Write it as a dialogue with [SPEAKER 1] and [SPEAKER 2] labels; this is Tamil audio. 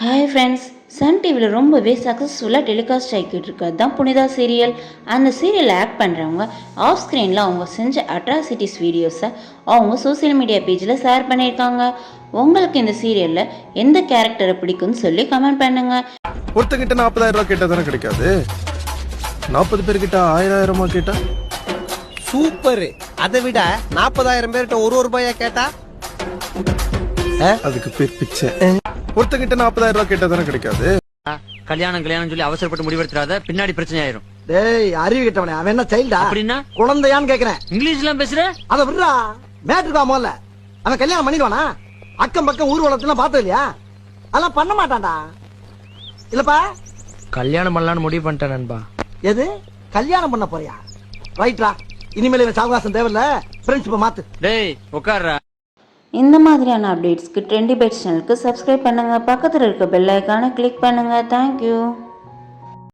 [SPEAKER 1] ஹாய் ஃப்ரெண்ட்ஸ், சன் டிவியில் ரொம்பவே சக்ஸஸ்ஃபுல்லாக டெலிகாஸ்ட் ஆகிக்கிட்டு இருக்கிறது தான் புனிதா சீரியல். அந்த சீரியலில் ஆக்ட் பண்ணுறவங்க ஆஃப் ஸ்க்ரீனில் அவங்க செஞ்ச அட்ராசிட்டிஸ் வீடியோஸை அவங்க சோசியல் மீடியா பேஜில் ஷேர் பண்ணியிருக்காங்க. உங்களுக்கு இந்த சீரியலில் எந்த கேரக்டரை பிடிக்கும்னு சொல்லி கமெண்ட் பண்ணுங்கள்.
[SPEAKER 2] ஒருத்தங்கிட்ட 40,000 ரூபா கேட்டால் தானே கிடைக்காது, 40 பேர்கிட்ட 1000 கேட்டா
[SPEAKER 3] சூப்பர். அதை விட 40,000 பேர்கிட்ட 1 ரூபாயா கேட்டா
[SPEAKER 2] அதுக்கு பேர் பிச்சை. ஒருத்தங்கிட்ட 40,000 ரூபா கேட்டா தானே கிடைக்காது.
[SPEAKER 4] கல்யாணம் சொல்லி அவசரப்பட்டு முடிவெடுத்துறாத, பின்னாடி பிரச்சனை ஆயிரும்.
[SPEAKER 3] டேய் அறிவு கிட்டவனே, அவன் என்ன சைல்டா
[SPEAKER 4] அப்படின்னா
[SPEAKER 3] குழந்தையான்னு கேக்குறேன்.
[SPEAKER 4] இங்கிலீஷ்லாம் பேசுற?
[SPEAKER 3] அத விடுறா, மேட்ருக்கா முதல்ல. அவன் கல்யாணம் பண்ணிடுவானா? அக்கம் பக்கம் ஊர்வலத்தெல்லாம் பார்த்தது இல்லையா? அதெல்லாம் பண்ண மாட்டான்டா. இல்லப்பா
[SPEAKER 5] கல்யாணம் பண்ணலான்னு முடிவு பண்ணிட்டேன் நண்பா.
[SPEAKER 3] எது கல்யாணம் பண்ண போறியா? ரைட்ரா, இனிமேல் இவன் சாவகாசம் தேவையில்ல, ஃப்ரெண்ட்ஷிப்பை மாத்து.
[SPEAKER 4] டேய் உட்கார்றா.
[SPEAKER 1] இந்த மாதிரியான அப்டேட்ஸ்க்கு ட்ரெண்டி பைட்ஸ் சேனலுக்கு சப்ஸ்கிரைப் பண்ணுங்கள். பக்கத்தில் இருக்க பெல் ஐக்கானை கிளிக் பண்ணுங்கள். தேங்க்யூ.